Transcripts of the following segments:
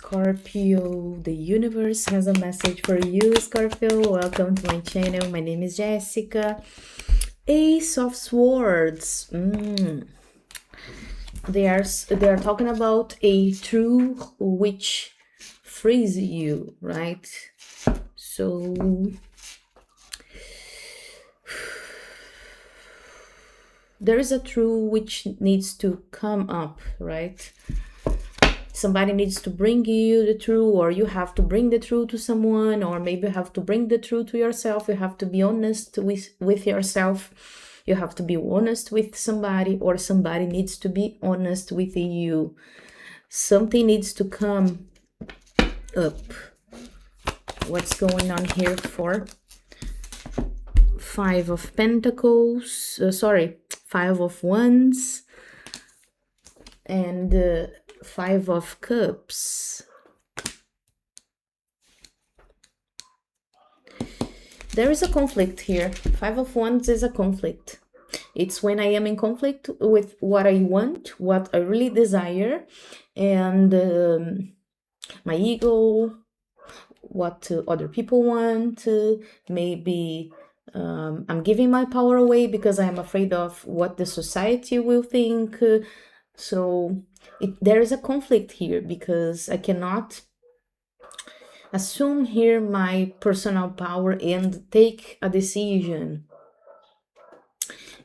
Scorpio, the universe has a message for you, Scorpio. Welcome to my channel. My name is Jessica. Ace of Swords. They are talking about a truth which frees you, right? So there is a truth which needs to come up, right? Somebody needs to bring you the truth, or you have to bring the truth to someone, or maybe you have to bring the truth to yourself. You have to be honest with yourself. You have to be honest with somebody, or somebody needs to be honest with you. Something needs to come up. What's going on here for Five of Pentacles? Five of Wands and Five of Cups. There is a conflict here. Five of Wands is a conflict. It's when I am in conflict with what I want, what I really desire, and my ego, what other people want. Maybe I'm giving my power away because I'm afraid of what the society will think. So there is a conflict here because I cannot assume here my personal power and take a decision.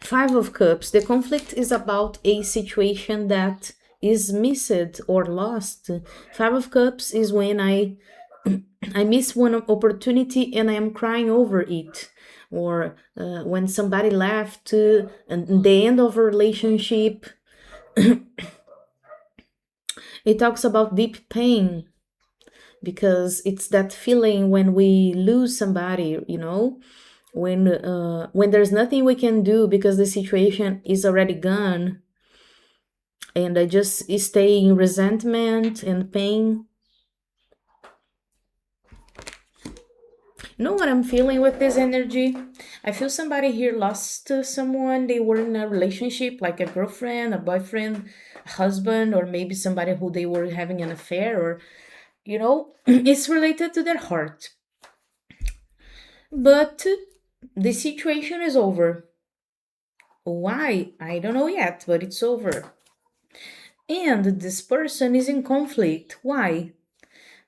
Five of Cups. The conflict is about a situation that is missed or lost. Five of Cups is when I miss one opportunity and I am crying over it. Or when somebody left and the end of a relationship. It talks about deep pain because it's that feeling when we lose somebody, you know, when there's nothing we can do because the situation is already gone, and I just stay in resentment and pain. You know what I'm feeling with this energy? I feel somebody here lost someone. They were in a relationship, like a girlfriend, a boyfriend, a husband, or maybe somebody who they were having an affair, or, you know, it's related to their heart. But the situation is over. Why? I don't know yet, but it's over. And this person is in conflict. Why?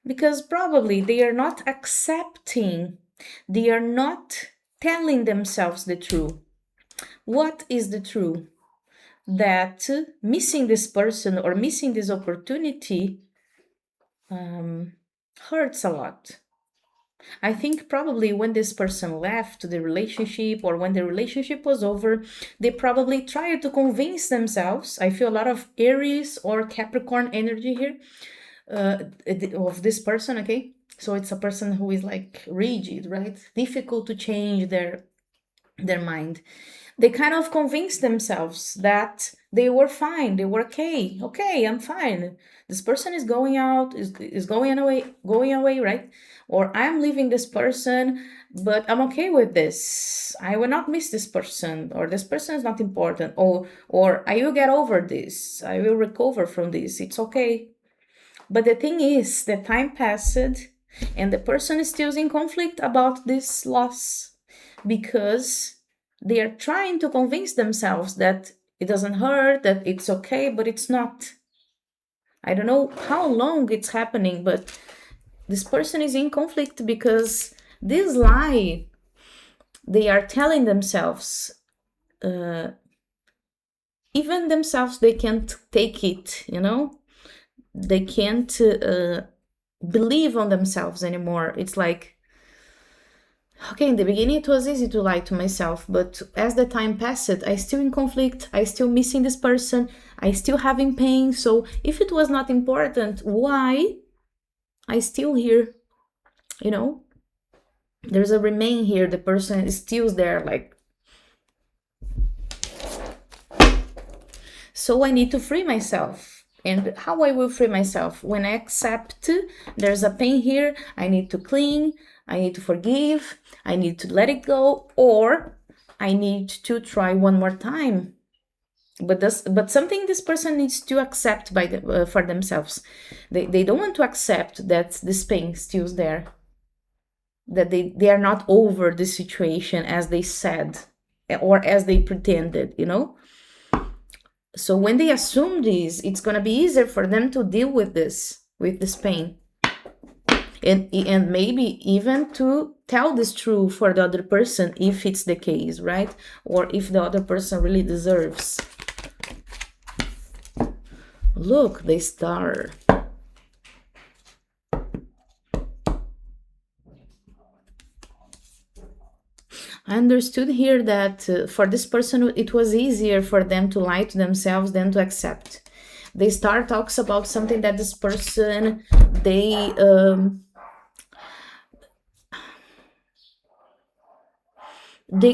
Because probably they are not accepting, they are not telling themselves the truth. What is the truth? That missing this person or missing this opportunity hurts a lot. I think probably when this person left the relationship or when the relationship was over, they probably tried to convince themselves. I feel a lot of Aries or Capricorn energy here of this person, okay? So it's a person who is like rigid, right? Difficult to change their mind. They kind of convinced themselves that they were fine, they were okay, I'm fine. This person is going out, is going away, right? Or I'm leaving this person, but I'm okay with this. I will not miss this person, or this person is not important, or I will get over this. I will recover from this. It's okay. But the thing is, the time passed and the person is still in conflict about this loss because they are trying to convince themselves that it doesn't hurt, that it's okay, but it's not. I don't know how long it's happening, but this person is in conflict because this lie they are telling themselves, even themselves, they can't take it, you know? They can't believe on themselves anymore. It's like, okay, in the beginning it was easy to lie to myself, but as the time passed, I still in conflict, I still missing this person, I still having pain. So if it was not important, why I still here, you know? There's a remain here, the person is still there, like. So I need to free myself. And how I will free myself? When I accept there's a pain here, I need to clean, I need to forgive, I need to let it go, or I need to try one more time. but something this person needs to accept for themselves. They don't want to accept that this pain still's there, that they are not over the situation as they said or as they pretended, you know. So when they assume this, it's going to be easier for them to deal with this pain, and maybe even to tell this truth for the other person if it's the case, right? Or if the other person really deserves. Look, the star. I understood here that for this person, it was easier for them to lie to themselves than to accept. The star talks about something that this person, they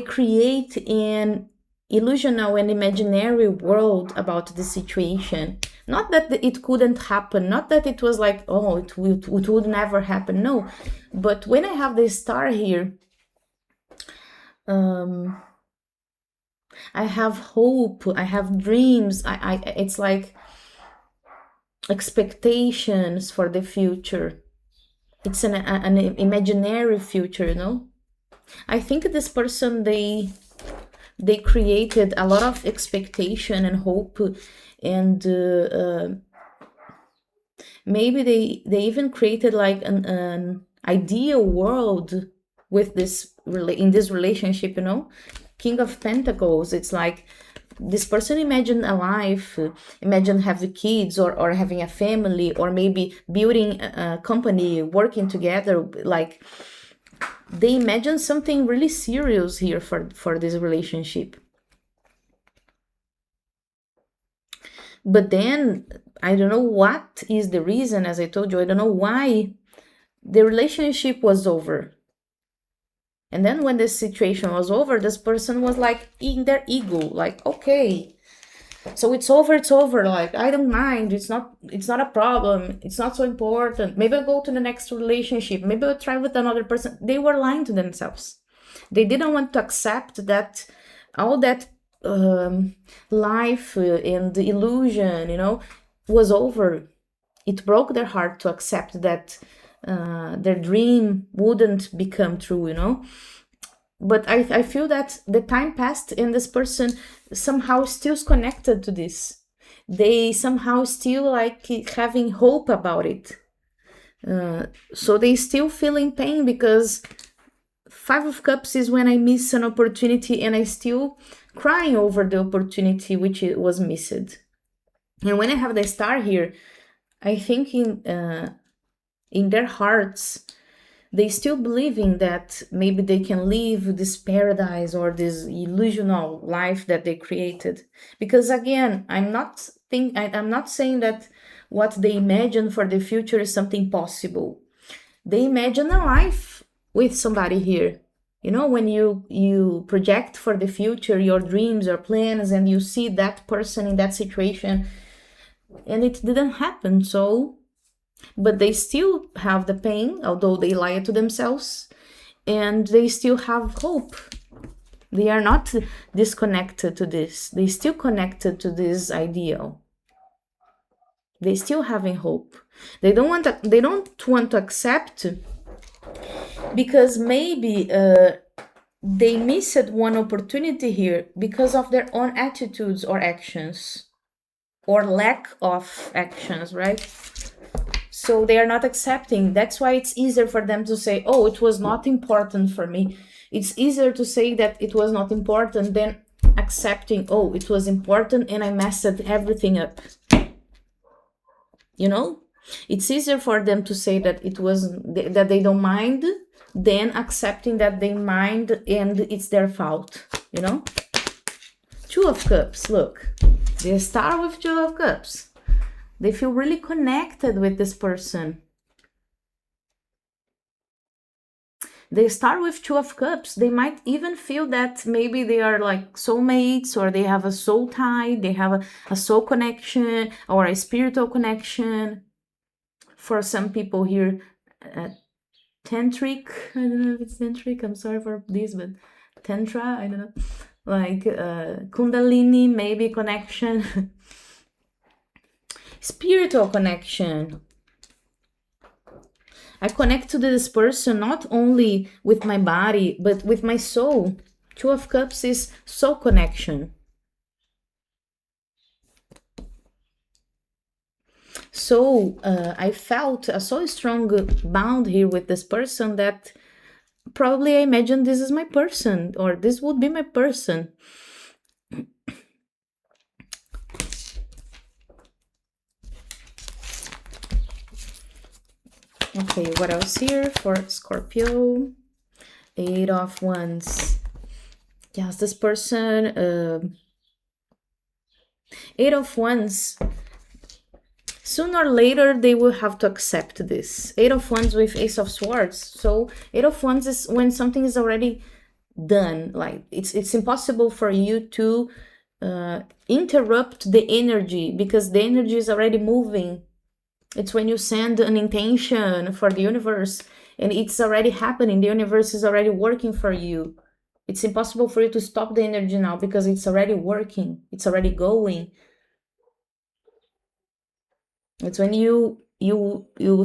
create an illusional and imaginary world about the situation. Not that it couldn't happen, not that it was like, oh, it would never happen. No, but when I have the star here, I have hope, I have dreams. It's like expectations for the future. It's an imaginary future, you know. I think this person, they created a lot of expectation and hope, and maybe they even created like an ideal world with this in this relationship, you know. King of Pentacles, it's like this person imagined a life, imagine having kids, or having a family, or maybe building a company, working together. Like they imagine something really serious here for this relationship. But then I don't know what is the reason. As I told you, I don't know why the relationship was over. And then when this situation was over, this person was like in their ego, like, okay, so it's over, like I don't mind, it's not a problem, it's not so important, maybe I'll go to the next relationship, maybe I'll try with another person. They were lying to themselves. They didn't want to accept that all that life and the illusion, you know, was over. It broke their heart to accept that their dream wouldn't become true, you know. But I feel that the time passed and this person somehow still is connected to this. They somehow still like having hope about it. So they still feeling pain because Five of Cups is when I miss an opportunity and I still crying over the opportunity which it was missed. And when I have the star here, I think in their hearts, they still believing that maybe they can live this paradise or this illusional life that they created. Because again, I'm not saying that what they imagine for the future is something possible. They imagine a life with somebody here. You know, when you project for the future your dreams, your plans, and you see that person in that situation, and it didn't happen. So but they still have the pain, although they lie to themselves, and they still have hope. They are not disconnected to this. They still connected to this ideal. They still having hope. They don't want to accept because maybe they missed one opportunity here because of their own attitudes or actions, or lack of actions, right? So they are not accepting. That's why it's easier for them to say, oh, it was not important for me. It's easier to say that it was not important than accepting, oh, it was important and I messed everything up. You know, it's easier for them to say that that they don't mind than accepting that they mind and it's their fault, you know. Two of Cups, look, the star with Two of Cups. They feel really connected with this person. They start with Two of Cups. They might even feel that maybe they are like soulmates, or they have a soul tie, they have a soul connection or a spiritual connection. For some people here, tantric, I don't know if it's tantric, I'm sorry for this, but tantra, I don't know. like Kundalini, maybe connection, spiritual connection. I connect to this person not only with my body, but with my soul. Two of Cups is soul connection. So I felt a so strong bond here with this person that probably I imagine this is my person, or this would be my person. Okay, what else here for Scorpio? Eight of Wands. Yes, this person, Eight of Wands, sooner or later they will have to accept this. Eight of Wands with Ace of Swords. So Eight of Wands is when something is already done. Like it's impossible for you to interrupt the energy, because the energy is already moving. It's when you send an intention for the universe and it's already happening. The universe is already working for you. It's impossible for you to stop the energy now because it's already working. It's already going. It's when you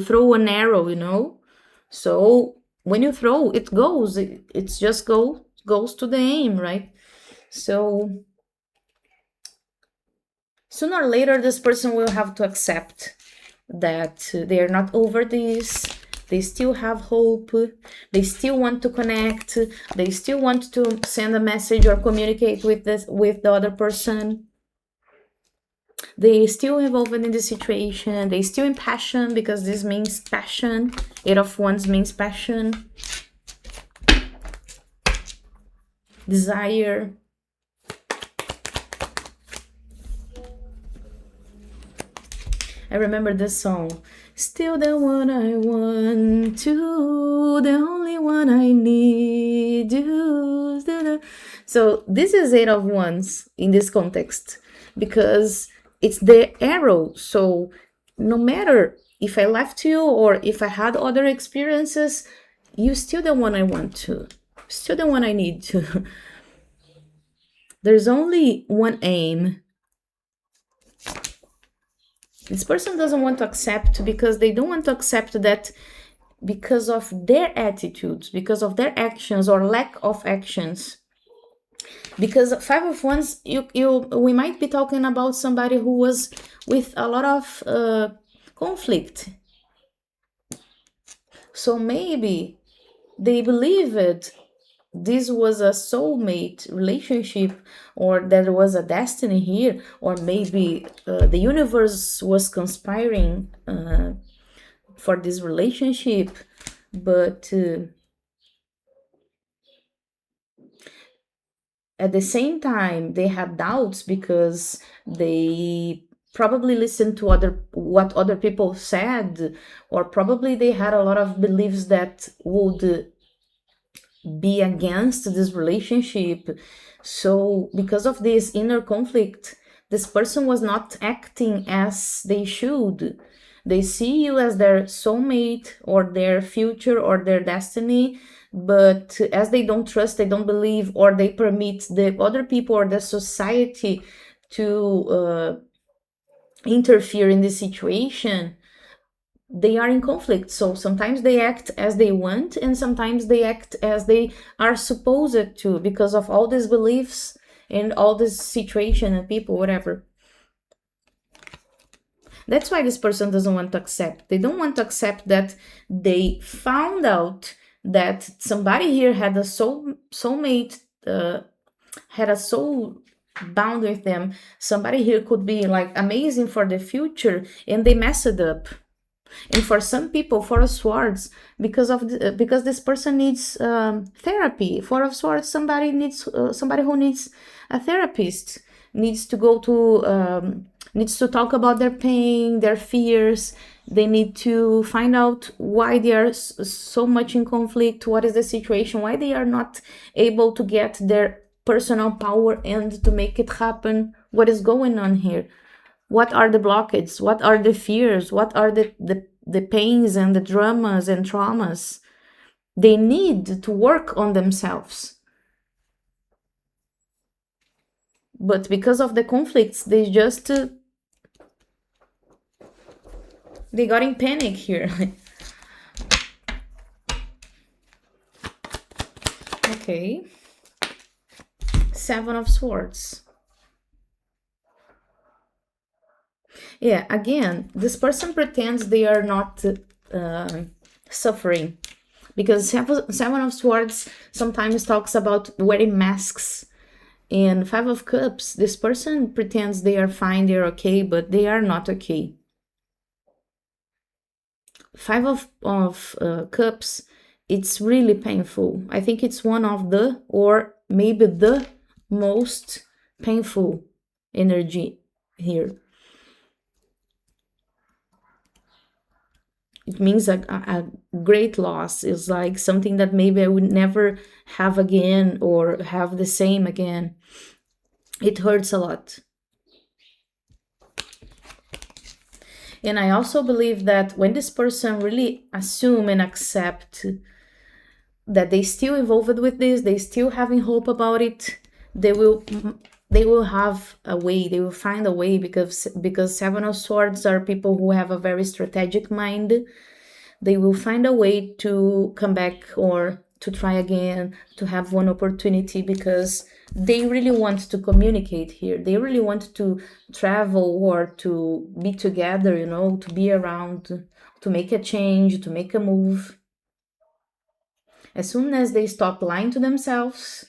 throw an arrow, you know. So when you throw, it goes. It's just goes to the aim, right? So sooner or later, this person will have to accept that they are not over this. They still have hope. They still want to connect. They still want to send a message or communicate with the other person. They still involved in the situation. They still in passion, because this means passion. Eight of Wands means passion, desire. I remember this song. Still the one I want to, the only one I need you. So this is Eight of Wands in this context, because it's the arrow. So no matter if I left you or if I had other experiences, you're still the one I want to, still the one I need to. There's only one aim. This person doesn't want to accept, because they don't want to accept that because of their attitudes, because of their actions or lack of actions. Because Five of Wands, we might be talking about somebody who was with a lot of conflict. So maybe they believed this was a soulmate relationship, or there was a destiny here, or maybe the universe was conspiring for this relationship, but at the same time they had doubts, because they probably listened to what other people said, or probably they had a lot of beliefs that would be against this relationship. So because of this inner conflict, this person was not acting as they should. They see you as their soulmate or their future or their destiny, but as they don't trust, they don't believe, or they permit the other people or the society to interfere in this situation, they are in conflict. So sometimes they act as they want, and sometimes they act as they are supposed to, because of all these beliefs and all this situation and people, whatever. That's why this person doesn't want to accept. They don't want to accept that they found out that somebody here had a soulmate, had a soul bound with them. Somebody here could be like amazing for the future, and they mess it up. And for some people, Four of Swords, because this person needs therapy. Four of Swords, somebody who needs a therapist, needs to go to needs to talk about their pain, their fears. They need to find out why they are so much in conflict. What is the situation? Why they are not able to get their personal power and to make it happen? What is going on here? What are the blockades? What are the fears? What are the pains and the dramas and traumas? They need to work on themselves. But because of the conflicts, they just they got in panic here. Okay. Seven of Swords. Yeah, again, this person pretends they are not suffering, because Seven of Swords sometimes talks about wearing masks. And Five of Cups, this person pretends they are fine, they're okay, but they are not okay. Five of Cups, it's really painful. I think it's one of the, or maybe the most painful energy here. It means a great loss. It's like something that maybe I would never have again or have the same again. It hurts a lot. And I also believe that when this person really assume and accept that they still evolved with this, they still having hope about it, they will have a way, they will find a way, because Seven of Swords are people who have a very strategic mind. They will find a way to come back or to try again, to have one opportunity, because they really want to communicate here. They really want to travel or to be together, to be around, to make a change, to make a move. As soon as they stop lying to themselves,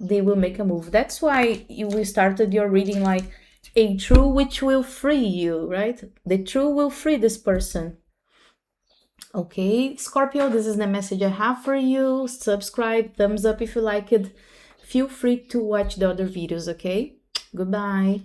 they will make a move. That's why we started your reading like a true which will free you, right? The true will free this person. Okay, Scorpio, this is the message I have for you. Subscribe, thumbs up if you like it. Feel free to watch the other videos, okay? Goodbye.